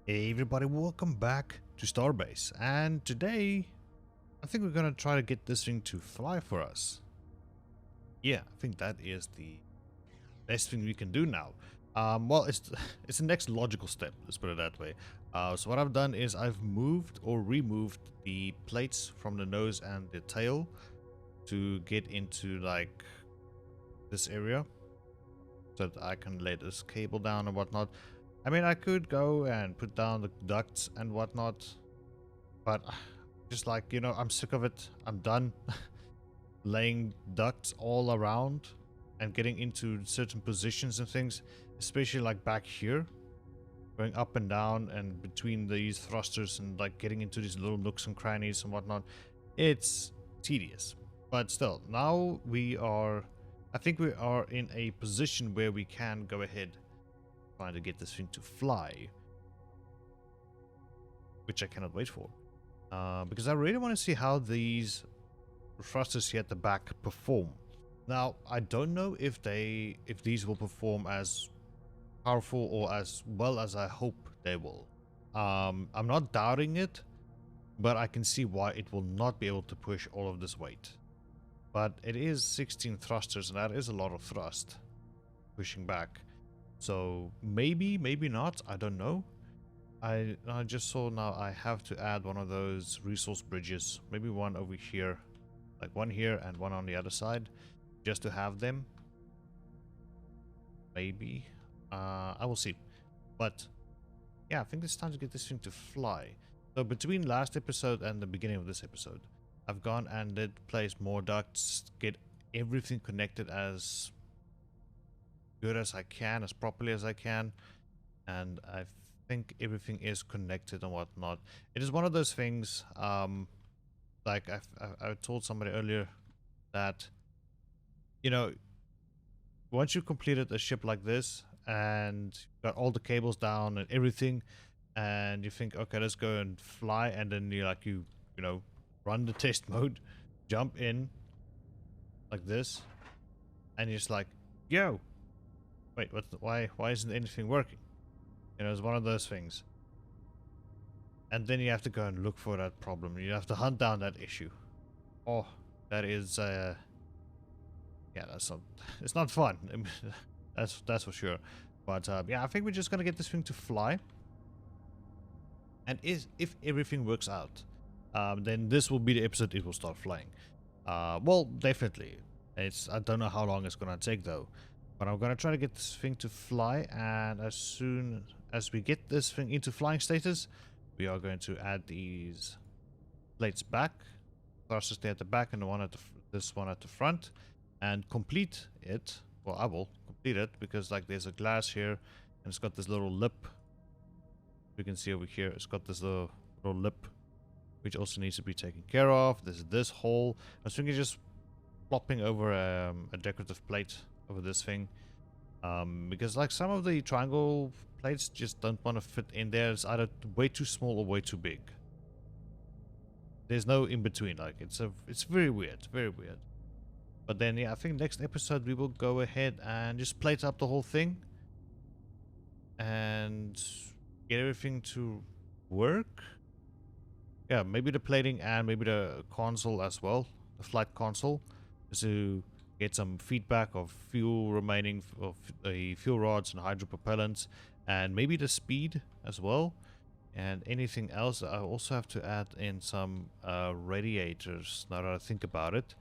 Hey everybody, welcome back to Starbase, and today I think we're gonna try to get this thing to fly for us. Yeah, I think that is the best thing we can do now. Well, it's the next logical step, let's put it that way. So what I've done is I've moved or removed the plates from the nose and the tail to get into like this area so that I can lay this cable down and whatnot. I mean, I could go and put down the ducts and whatnot, but just like, you know, I'm sick of it. I'm done laying ducts all around and getting into certain positions and things, especially like back here, going up and down and between these thrusters and like getting into these little nooks and crannies and whatnot. It's tedious, but still, now I think we are in a position where we can go ahead trying to get this thing to fly, which I cannot wait for, because I really want to see how these thrusters here at the back perform. Now, I don't know if these will perform as powerful or as well as I hope they will. I'm not doubting it, but I can see why it will not be able to push all of this weight. But it is 16 thrusters, and that is a lot of thrust pushing back. So maybe, maybe not, I don't know. I just saw now I have to add one of those resource bridges, maybe one over here, like one here and one on the other side, just to have them. Maybe. I will see. But yeah, I think it's time to get this thing to fly. So between last episode and the beginning of this episode, I've gone and did place more ducts, get everything connected as good as I can, as properly as I can, and I think everything is connected and whatnot. It is one of those things, like I told somebody earlier that, you know, once you completed a ship like this and got all the cables down and everything, and you think, okay, let's go and fly, and then you know, run the test mode, jump in like this, and you're just like, yo, wait, why isn't anything working? You know, it's one of those things. And then you have to go and look for that problem. You have to hunt down that issue. Oh, that is, yeah, that's not, it's not fun. That's for sure. But yeah, I think we're just gonna get this thing to fly. And if everything works out, then this will be the episode it will start flying. Well, definitely. I don't know how long it's gonna take though. But I'm gonna try to get this thing to fly, and as soon as we get this thing into flying status, we are going to add these plates back, thrusters stay at the back, and the one at this one at the front, and complete it. Well, I will complete it because like there's a glass here, and it's got this little lip. You can see over here, it's got this little lip, which also needs to be taken care of. There's this hole. I was thinking just plopping over a decorative plate over this thing, because like some of the triangle plates just don't want to fit in there. It's either way too small or way too big. There's no in between. Like it's very weird, very weird. But then yeah, I think next episode we will go ahead and just plate up the whole thing and get everything to work. Yeah, maybe the plating and maybe the console as well, the flight console, just to get some feedback of fuel remaining of the fuel rods and hydropropellants, and maybe the speed as well, and anything else. I also have to add in some radiators now that I think about it.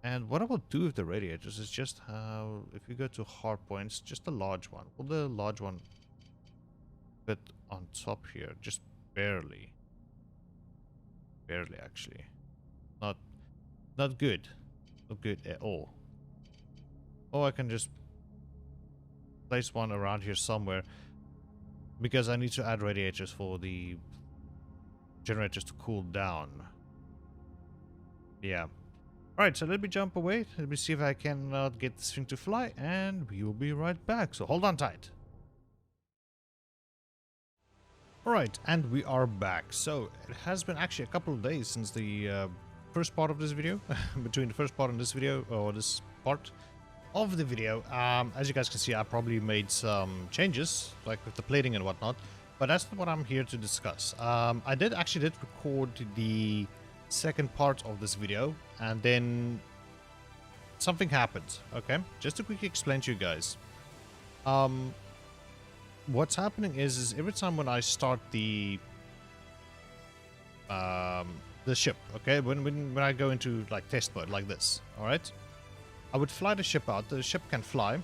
And what I will do with the radiators is just how, if you go to hard points, just the large one. Will the large one fit on top here? Just barely. Barely, actually. Not good. Not good at all. Or I can just place one around here somewhere, because I need to add radiators for the generators to cool down. Yeah. Alright, so let me jump away. Let me see if I can get this thing to fly, and we will be right back. So hold on tight. Alright, and we are back. So it has been actually a couple of days since the first part of this video, between the first part and this video, or this part. of the video. As you guys can see, I probably made some changes, like with the plating and whatnot, but that's not what I'm here to discuss. I actually did record the second part of this video, and then something happened. Okay, just to quickly explain to you guys. What's happening is every time when I start the ship, okay, when I go into like test mode like this, all right, I would fly the ship out. The ship can fly.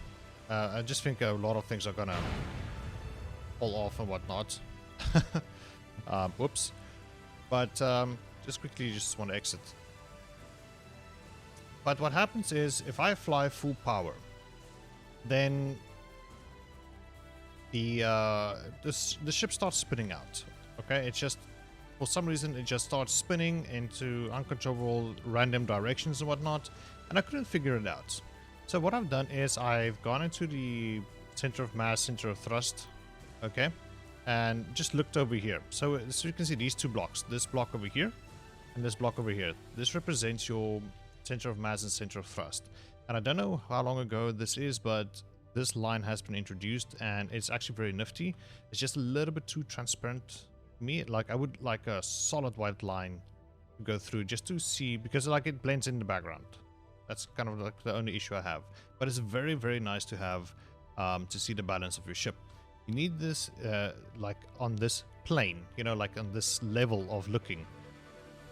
I just think a lot of things are gonna fall off and whatnot. Whoops. But just quickly, just want to exit. But what happens is, if I fly full power, then the ship starts spinning out. Okay, it's just, for some reason, it just starts spinning into uncontrollable random directions and whatnot, and I couldn't figure it out. So what I've done is I've gone into the center of mass, center of thrust, okay, and just looked over here. So you can see these two blocks, this block over here and this block over here. This represents your center of mass and center of thrust. And I don't know how long ago this is, but this line has been introduced and it's actually very nifty. It's just a little bit too transparent to me. Like, I would like a solid white line to go through just to see, because like it blends in the background. That's kind of like the only issue I have. But it's very, very nice to have to see the balance of your ship. You need this like on this plane, you know, like on this level of looking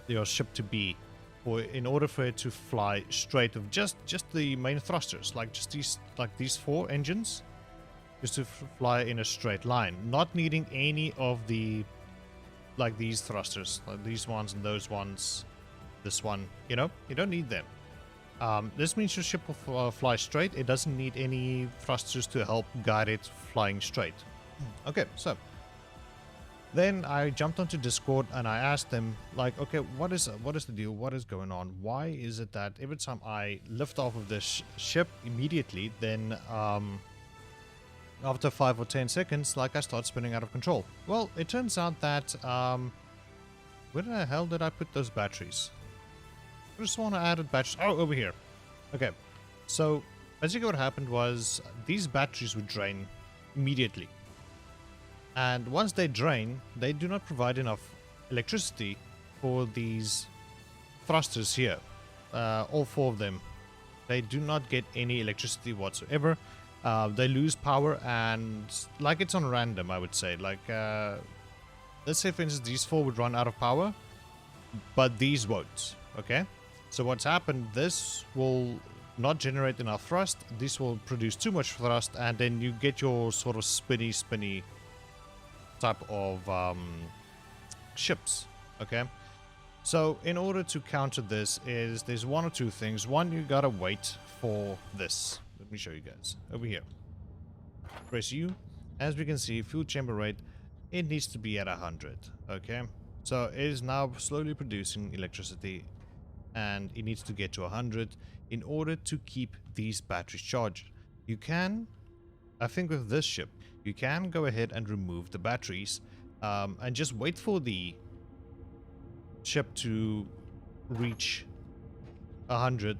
your ship to be, or in order for it to fly straight of just the main thrusters, like just these four engines, just to fly in a straight line, not needing any of the, like these thrusters, like these ones and those ones, this one, you know, you don't need them. This means your ship will fly straight. It doesn't need any thrusters to help guide it flying straight. Okay, so then I jumped onto Discord and I asked them, like, okay, what is the deal? What is going on? Why is it that every time I lift off of this ship immediately, then after 5 or 10 seconds, like, I start spinning out of control? Well, it turns out that where the hell did I put those batteries? I just want to add batteries. Oh, over here. Okay, so basically what happened was these batteries would drain immediately, and once they drain, they do not provide enough electricity for these thrusters here. All four of them, they do not get any electricity whatsoever. They lose power, and like, it's on random, I would say. Like, let's say for instance these four would run out of power, but these won't. Okay, so what's happened, this will not generate enough thrust, this will produce too much thrust, and then you get your sort of spinny type of ships. Okay, so in order to counter this, there's one or two things. One, you gotta wait for this. Let me show you guys over here. Press U. As we can see, fuel chamber rate, it needs to be at 100. Okay, so it is now slowly producing electricity, and it needs to get to 100 in order to keep these batteries charged. You can, I think with this ship, you can go ahead and remove the batteries and just wait for the ship to reach 100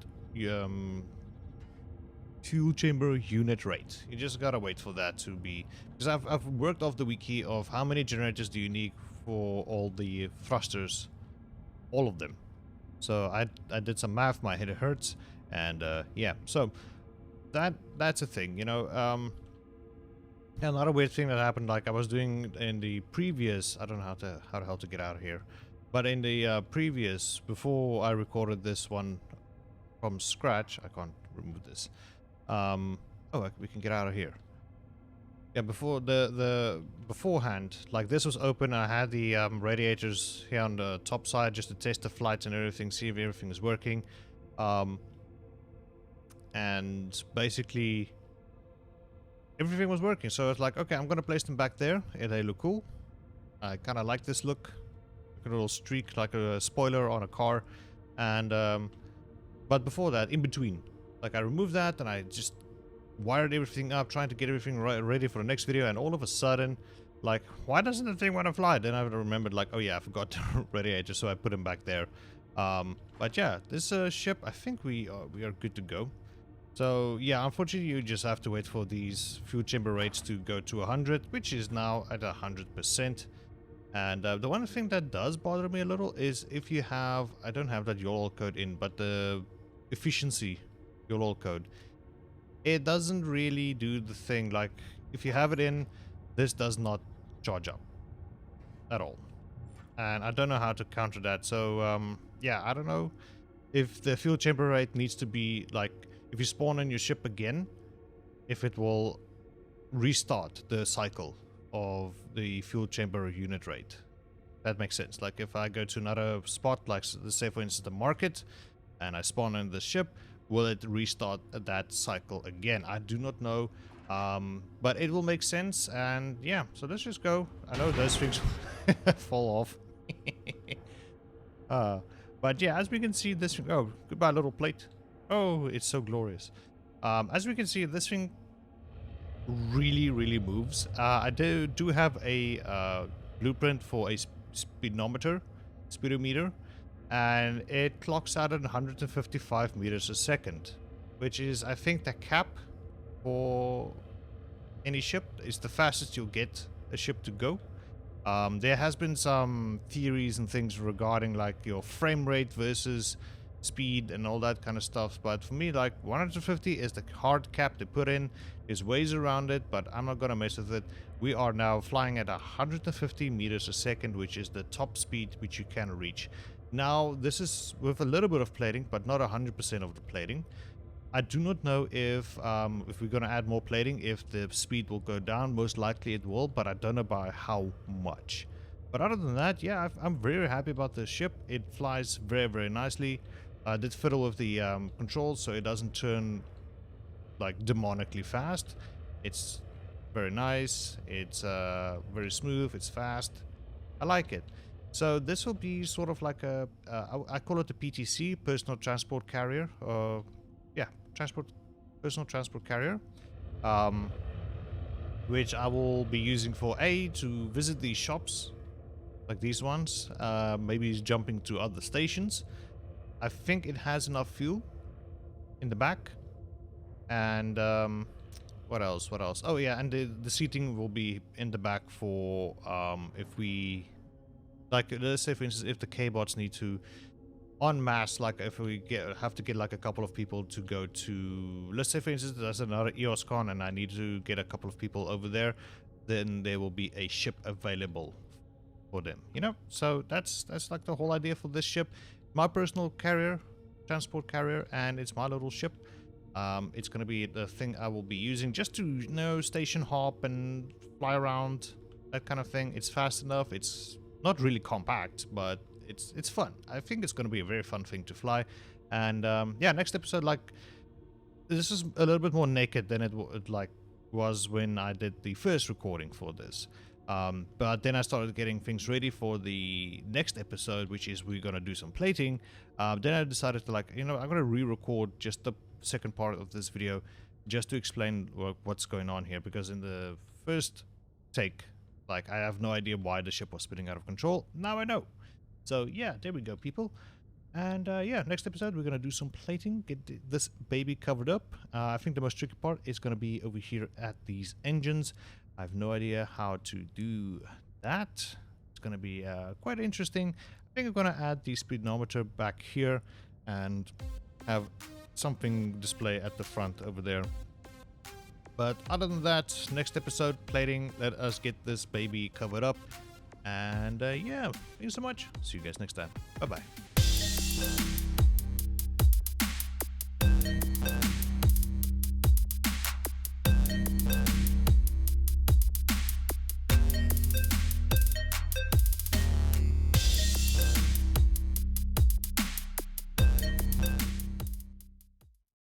fuel chamber unit rate. You just gotta wait for that to be, because I've worked off the wiki of how many generators do you need for all the thrusters, all of them. So I did some math, my head hurts, and yeah, so that's a thing, you know. Another weird thing that happened, like I was doing in the previous, I don't know how the hell to get out of here, but in the previous, before I recorded this one from scratch, I can't remove this. Oh, we can get out of here. Yeah, before the beforehand, like this was open, I had the radiators here on the top side just to test the flights and everything, see if everything is working, and basically everything was working. So it's like, okay, I'm gonna place them back there. They look cool. I kind of like this look, like a little streak, like a spoiler on a car. And but before that, in between, like I removed that and I just wired everything up, trying to get everything ready for the next video, and all of a sudden, like, why doesn't the thing want to fly? Then I remembered, like, oh yeah, I forgot the radiator, so I put him back there. But yeah, this ship, I think we are good to go. So yeah, unfortunately you just have to wait for these fuel chamber rates to go to 100, which is now at 100%. And the one thing that does bother me a little is if you have, I don't have that YOLO code in, but the efficiency YOLO code, it doesn't really do the thing. Like if you have it in, this does not charge up at all. And I don't know how to counter that. So yeah, I don't know if the fuel chamber rate needs to be like, if you spawn in your ship again, if it will restart the cycle of the fuel chamber unit rate. That makes sense. Like if I go to another spot, like let's say for instance the market, and I spawn in the ship, will it restart that cycle again? I do not know, but it will make sense. And yeah, so let's just go. I know those things fall off. But yeah, as we can see, this thing, oh, goodbye little plate. Oh, it's so glorious. As we can see, this thing really moves. I do have a blueprint for a speedometer, and it clocks out at 155 meters a second, which is, I think, the cap for any ship. Is the fastest you'll get a ship to go. There has been some theories and things regarding like your frame rate versus speed and all that kind of stuff, but for me, like 150 is the hard cap to put in. There's ways around it, but I'm not gonna mess with it. We are now flying at 150 meters a second, which is the top speed which you can reach. Now this is with a little bit of plating, but not 100% of the plating. I do not know if we're gonna add more plating, if the speed will go down. Most likely it will, but I don't know by how much. But other than that, yeah, I'm very happy about the ship. It flies very nicely. I did fiddle with the controls so it doesn't turn like demonically fast. It's very nice. It's very smooth. It's fast. I like it. So this will be sort of like a I call it a PTC, personal transport carrier. Yeah, personal transport carrier, which I will be using for to visit these shops like these ones, maybe jumping to other stations. I think it has enough fuel in the back. And what else? Oh yeah, and the seating will be in the back for if we, like, let's say for instance if the K-bots need to en masse, like if we have to get like a couple of people to go to, let's say for instance there's another EOSCon and I need to get a couple of people over there, then there will be a ship available for them, you know. So that's like the whole idea for this ship. My personal carrier, transport carrier, and it's my little ship. It's going to be the thing I will be using just to, you know, station hop and fly around, that kind of thing. It's fast enough. It's not really compact, but it's fun. I think it's going to be a very fun thing to fly. And yeah, next episode, like, this is a little bit more naked than it was when I did the first recording for this. But then I started getting things ready for the next episode, which is we're going to do some plating. Then I decided to, like, you know, I'm going to re-record just the second part of this video just to explain what's going on here, because in the first take, like, I have no idea why the ship was spinning out of control. Now I know. So yeah, there we go, people. And yeah, next episode we're going to do some plating, get this baby covered up. I think the most tricky part is going to be over here at these engines. I have no idea how to do that. It's going to be quite interesting. I think I'm going to add the speedometer back here and have something display at the front over there. But other than that, next episode, plating. Let us get this baby covered up. And yeah, thank you so much. See you guys next time. Bye-bye.